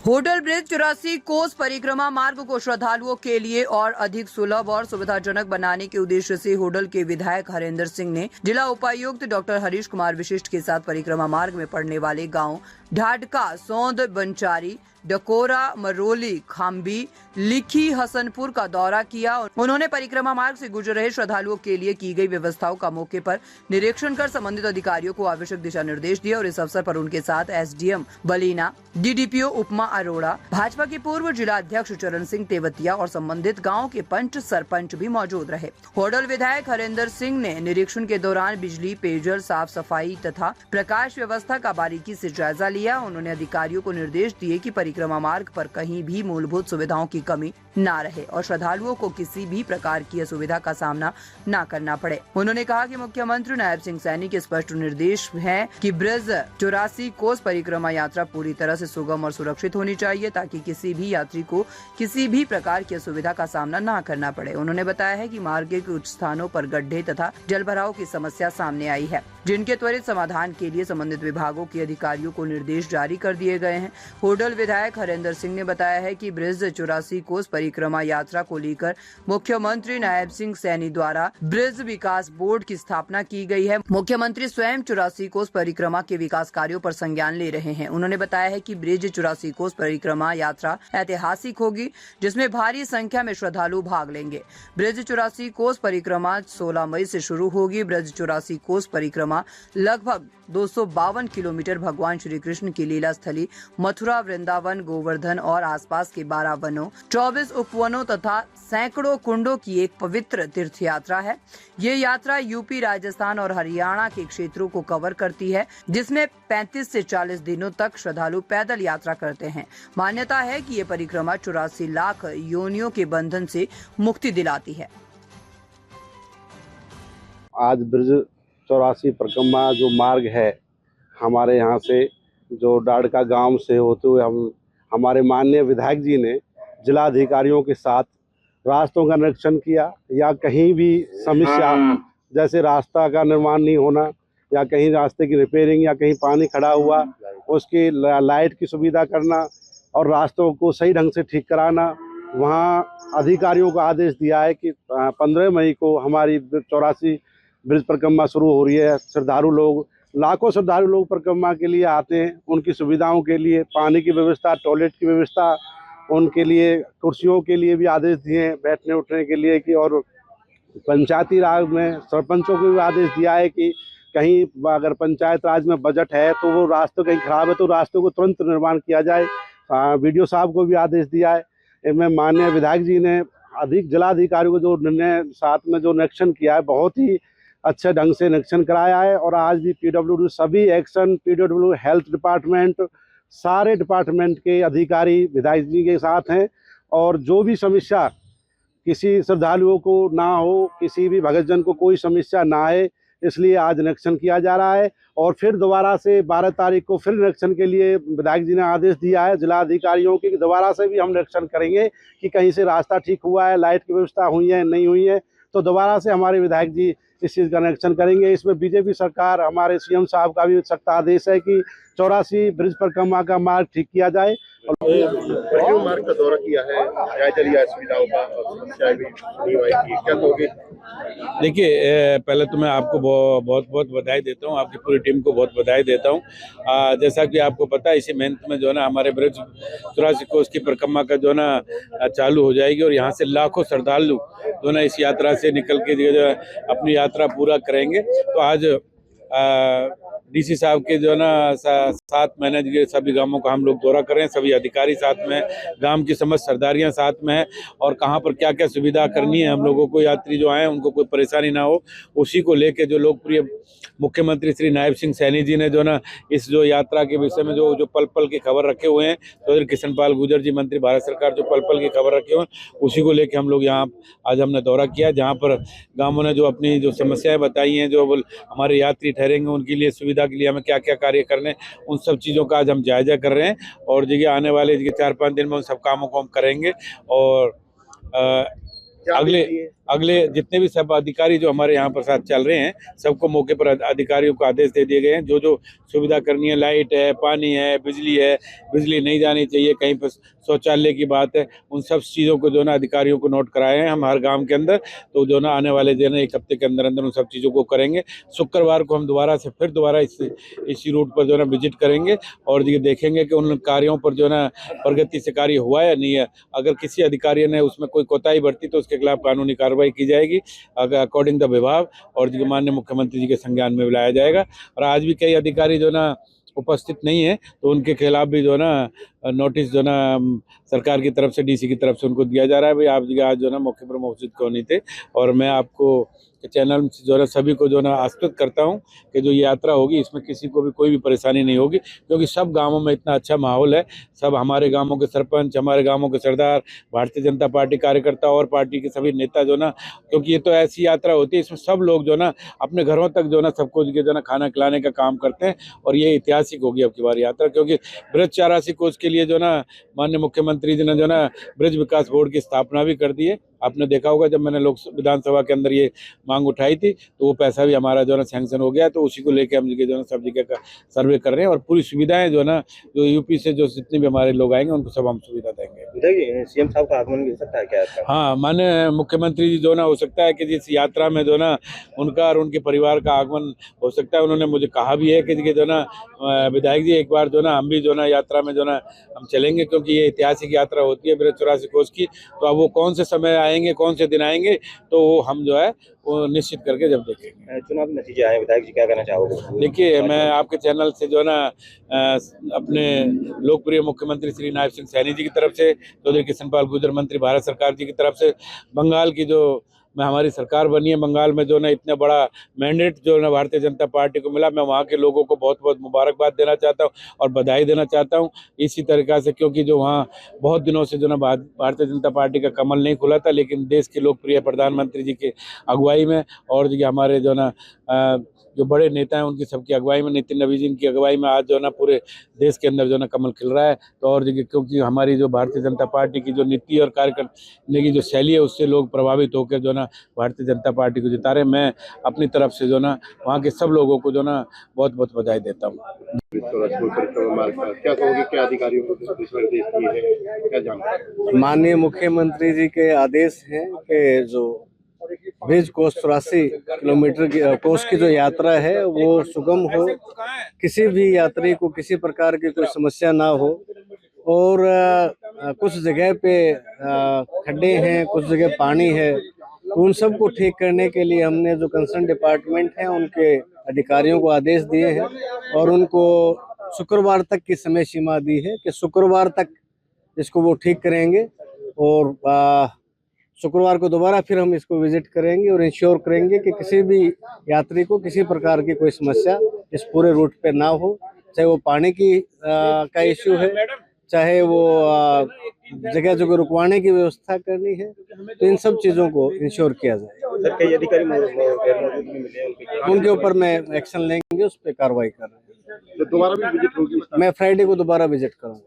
Hotel bridge 84 कोस परिक्रमा मार्ग को श्रद्धालुओं के लिए और अधिक सुलभ और सुविधाजनक बनाने के उद्देश्य से होडल के विधायक हरेंद्र सिंह ने जिला उपायुक्त डॉक्टर हरीश कुमार विशिष्ट के साथ परिक्रमा मार्ग में पड़ने वाले गांव ढाडका, सौंद, बंचारी, डकोरा, मरोली, खाम्बी, लिखी, हसनपुर का दौरा किया। उन्होंने परिक्रमा मार्ग से गुजर रहे श्रद्धालुओं के लिए की गई व्यवस्थाओं का मौके पर निरीक्षण कर संबंधित अधिकारियों को आवश्यक दिशा निर्देश दिए और इस अवसर पर उनके साथ एसडीएम बलीना, डीडीपीओ उपमा अरोड़ा, भाजपा के पूर्व जिला अध्यक्ष चरण सिंह तेवतिया और संबंधित गाँव के पंच सरपंच भी मौजूद रहे। होडल विधायक हरेंद्र सिंह ने निरीक्षण के दौरान बिजली, पेयजल, साफ सफाई तथा प्रकाश व्यवस्था का बारीकी से जायजा लिया। उन्होंने अधिकारियों को निर्देश दिए कि परिक्रमा मार्ग पर कहीं भी मूलभूत सुविधाओं की कमी न रहे और श्रद्धालुओं को किसी भी प्रकार की असुविधा का सामना न करना पड़े। उन्होंने कहा कि मुख्यमंत्री नायब सिंह सैनी के स्पष्ट निर्देश हैं कि ब्रिज 84 कोस परिक्रमा यात्रा पूरी तरह से सुगम और सुरक्षित होनी चाहिए ताकि किसी भी यात्री को किसी भी प्रकार की असुविधा का सामना न करना पड़े। उन्होंने बताया है कि मार्ग के कुछ स्थानों पर गड्ढे तथा जलभराव की समस्या सामने आई है, जिनके त्वरित समाधान के लिए संबंधित विभागों के अधिकारियों को निर्देश जारी कर दिए गए हैं। होडल विधायक हरेंद्र सिंह ने बताया है कि ब्रिज 84 कोस परिक्रमा यात्रा को लेकर मुख्यमंत्री नायब सिंह सैनी द्वारा ब्रिज विकास बोर्ड की स्थापना की गई है। मुख्यमंत्री स्वयं 84 कोस परिक्रमा के विकास कार्यों पर संज्ञान ले रहे हैं। उन्होंने बताया है कि ब्रिज 84 कोस परिक्रमा यात्रा ऐतिहासिक होगी, जिसमें भारी संख्या में श्रद्धालु भाग लेंगे। ब्रिज 84 कोस परिक्रमा 16 मई से शुरू होगी। ब्रिज 84 कोस परिक्रमा लगभग 252 किलोमीटर भगवान श्री कृष्ण की लीला स्थली मथुरा, वृंदावन, गोवर्धन और आसपास के 12 वनों, 24 उपवनों तथा सैकड़ों कुंडों की एक पवित्र तीर्थ यात्रा है। ये यात्रा यूपी, राजस्थान और हरियाणा के क्षेत्रों को कवर करती है, जिसमें 35 से 40 दिनों तक श्रद्धालु पैदल यात्रा करते हैं। मान्यता है कि ये परिक्रमा 84 लाख योनियों के बंधन से मुक्ति दिलाती है। आज ब्रिज 84 परिक्रमा जो मार्ग है हमारे यहाँ से, जो डाडका गांव से होते हुए हमारे माननीय विधायक जी ने जिला अधिकारियों के साथ रास्तों का निरीक्षण किया, या कहीं भी समस्या जैसे रास्ता का निर्माण नहीं होना या कहीं रास्ते की रिपेयरिंग या कहीं पानी खड़ा हुआ उसकी लाइट की सुविधा करना और रास्तों को सही ढंग से ठीक कराना। वहाँ अधिकारियों को आदेश दिया है कि 15 मई को हमारी 84 ब्रिज परिक्रमा शुरू हो रही है। श्रद्धालु लोग, लाखों श्रद्धालु लोग परिक्रमा के लिए आते हैं। उनकी सुविधाओं के लिए पानी की व्यवस्था, टॉयलेट की व्यवस्था, उनके लिए कुर्सियों के लिए भी आदेश दिए हैं बैठने उठने के लिए कि, और पंचायती राज में सरपंचों को भी आदेश दिया है कि कहीं अगर पंचायत राज में बजट है तो वो रास्ते कहीं खराब है तो रास्तों को तुरंत निर्माण किया जाए। वीडियो साहब को भी आदेश दिया है। इनमें माननीय विधायक जी ने अधिक जिलाधिकारियों को जो निर्णय साथ में जो निरीक्षण किया है, बहुत ही अच्छे ढंग से निरीक्षण कराया है। और आज भी पीडब्ल्यूडी सभी एक्शन, पीडब्ल्यू हेल्थ डिपार्टमेंट, सारे डिपार्टमेंट के अधिकारी विधायक जी के साथ हैं और जो भी समस्या किसी श्रद्धालुओं को ना हो, किसी भी भक्तजन को कोई समस्या ना आए, इसलिए आज निरीक्षण किया जा रहा है। और फिर दोबारा से 12 तारीख को फिर निरीक्षण के लिए विधायक जी ने आदेश दिया है जिला अधिकारियों की, दोबारा से भी हम निरीक्षण करेंगे कि कहीं से रास्ता ठीक हुआ है, लाइट की व्यवस्था हुई है नहीं हुई है, तो दोबारा से हमारे विधायक जी इस चीज़ का निरीक्षण करेंगे। इसमें बीजेपी सरकार, हमारे सीएम साहब का भी सख्त आदेश है कि 84 ब्रिज परिक्रमा का मार्ग ठीक किया जाए। परिक्रमा मार्ग का दौरा किया है, जायजा लिया सुविधाओं का और समस्याएं भी क्या कहोगे? देखिए, पहले तो मैं आपको बहुत बहुत बधाई देता हूँ, आपकी पूरी टीम को बहुत बधाई देता हूँ। जैसा कि आपको पता है, इसी मेहनत में जो है ना हमारे ब्रिज 84 कोस की परिक्रमा का जो है ना चालू हो जाएगी और यहाँ से लाखों श्रद्धालु जो है ना इस यात्रा से निकल के जो है अपनी यात्रा पूरा करेंगे। तो आज डीसी साहब के जो है ना साथ मैंने ये सभी गांवों का हम लोग दौरा कर रहे हैं, सभी अधिकारी साथ में, गांव की समस्त सरदारियां साथ में हैं और कहां पर क्या क्या सुविधा करनी है हम लोगों को, यात्री जो आए उनको कोई परेशानी ना हो, उसी को लेके जो लोकप्रिय मुख्यमंत्री श्री नायब सिंह सैनी जी ने जो ना इस जो यात्रा के विषय में जो पल पल की खबर रखे हुए हैं, चौधरी किशनपाल गुर्जर जी मंत्री भारत सरकार जो पल पल की खबर रखे हुए हैं, उसी को लेके हम लोग यहाँ आज हमने दौरा किया, जहाँ पर गाँवों ने जो अपनी जो समस्याएं बताई हैं, जो हमारे यात्री ठहरेंगे उनके लिए सुविधा के लिए हमें क्या क्या कार्य करने, उन सब चीज़ों का आज हम जायजा कर रहे हैं और देखिए आने वाले 4-5 दिन में उन सब कामों को हम करेंगे। और अगले जितने भी सब अधिकारी जो हमारे यहाँ पर साथ चल रहे हैं सबको मौके पर अधिकारियों को आदेश दे दिए गए हैं। जो जो सुविधा करनी है, लाइट है, पानी है, बिजली नहीं जानी चाहिए, कहीं पर शौचालय की बात है, उन सब चीज़ों को जो ना अधिकारियों को नोट कराए हैं हम हर गांव के अंदर। तो जो ना आने वाले दिन एक हफ्ते के अंदर अंदर उन सब चीज़ों को करेंगे। शुक्रवार को हम दोबारा इसी रूट पर जो ना विजिट करेंगे और ये देखेंगे कि उन कार्यों पर जो ना प्रगति से कार्य हुआ या नहीं है। अगर किसी अधिकारी ने उसमें कोई कोताही बरती तो उसके खिलाफ कानूनी कार्रवाई की जाएगी अगर अकॉर्डिंग द विभाग, और जो माननीय मुख्यमंत्री जी के संज्ञान में लाया जाएगा। और आज भी कई अधिकारी जो ना उपस्थित नहीं है तो उनके खिलाफ भी जो ना नोटिस जो ना सरकार की तरफ से, डीसी की तरफ से उनको दिया जा रहा है। भाई आप आज जो ना मौके पर मौजूद क्यों नहीं थे। और मैं आपको चैनल से जो है सभी को जो ना आश्वस्त करता हूं कि जो यात्रा होगी इसमें किसी को भी कोई भी परेशानी नहीं होगी, क्योंकि सब गांवों में इतना अच्छा माहौल है। सब हमारे गांवों के सरपंच, हमारे गांवों के सरदार, भारतीय जनता पार्टी कार्यकर्ता और पार्टी के सभी नेता जो ना, क्योंकि ये तो ऐसी यात्रा होती है इसमें सब लोग जो ना अपने घरों तक जो ना सबको जो ना खाना खिलाने का काम करते हैं। और ये ऐतिहासिक होगी अब की बार यात्रा, क्योंकि ब्रज 84 कोष के लिए जो ना माननीय मुख्यमंत्री जी ने जो ना ब्रज विकास बोर्ड की स्थापना भी कर दी है। आपने देखा होगा जब मैंने विधानसभा के अंदर ये मांग उठाई थी तो वो पैसा भी हमारा जो ना सैंक्शन हो गया, तो उसी को लेके हम जो ना सब जगह का सर्वे कर रहे हैं और पूरी सुविधाएं जो ना जो यूपी से जो जितने भी हमारे लोग आएंगे उनको सब हम सुविधा देंगे। सीएम साहब का आगमन मिल सकता है क्या? हाँ, माननीय मुख्यमंत्री जी जो ना हो सकता है कि जिस यात्रा में जो ना उनका और उनके परिवार का आगमन हो सकता है। उन्होंने मुझे कहा भी है कि जो ना विधायक जी एक बार जो ना हम भी जो ना यात्रा में जो ना हम चलेंगे, क्योंकि ये ऐतिहासिक यात्रा होती है ब्रज 84 कोष की। तो अब वो कौन से समय आएंगे, कौन से दिन आएंगे, तो वो हम जो है वो निश्चित करके जब देखेंगे। चुनाव नतीजे आए, विधायक जी क्या कहना चाहोगे? देखिए, मैं आपके चैनल से जो ना अपने लोकप्रिय मुख्यमंत्री श्री नायब सिंह सैनी जी की तरफ से, चौधरी कृष्णपाल गुर्जर मंत्री भारत सरकार जी की तरफ से, बंगाल की जो हमारी सरकार बनी है, बंगाल में जो ना इतना बड़ा मैंडेट जो ना भारतीय जनता पार्टी को मिला, मैं वहाँ के लोगों को बहुत बहुत मुबारकबाद देना चाहता हूँ और बधाई देना चाहता हूँ इसी तरीक़ा से, क्योंकि जो वहाँ बहुत दिनों से जो ना भारतीय जनता पार्टी का कमल नहीं खुला था, लेकिन देश के लोकप्रिय प्रधानमंत्री जी की अगुवाई में और जो हमारे जो ना जो बड़े नेता हैं उनकी सबकी अगुवाई में, नितिन नवीन जी की अगुवाई में आज जो ना पूरे देश के अंदर जो ना कमल खिल रहा है। तो और जगह क्योंकि हमारी जो भारतीय जनता पार्टी की जो नीति और कार्य करने की जो शैली है उससे लोग प्रभावित होकर जो ना भारतीय जनता पार्टी को जिता रहे। मैं अपनी तरफ से जो ना वहाँ के सब लोगों को जो ना बहुत बहुत बधाई देता हूँ। क्या कहोगे, क्या अधिकारियों को निर्देश दिए हैं, क्या जानकारी? माननीय मुख्यमंत्री जी के आदेश हैं कि जो ब्रिज कोस 84 किलोमीटर की कोस की जो यात्रा है वो सुगम हो, किसी भी यात्री को किसी प्रकार की कोई समस्या ना हो। और कुछ जगह पे खड्डे हैं, कुछ जगह पानी है, तो उन सब को ठीक करने के लिए हमने जो कंसर्न डिपार्टमेंट हैं उनके अधिकारियों को आदेश दिए हैं और उनको शुक्रवार तक की समय सीमा दी है कि शुक्रवार तक इसको वो ठीक करेंगे। और शुक्रवार को दोबारा फिर हम इसको विजिट करेंगे और इंश्योर करेंगे कि किसी भी यात्री को किसी प्रकार की कोई समस्या इस पूरे रूट पे ना हो, चाहे वो पानी की का इश्यू है, चाहे वो जगह जगह रुकवाने की व्यवस्था करनी है, तो इन सब चीज़ों को इंश्योर किया जाए। सर, कई अधिकारी उनके ऊपर मैं एक्शन लेंगे, उस पर कार्रवाई कर रहे हैं। तो दोबारा भी विजिट होगी? मैं फ्राइडे को दोबारा विजिट करूँगा।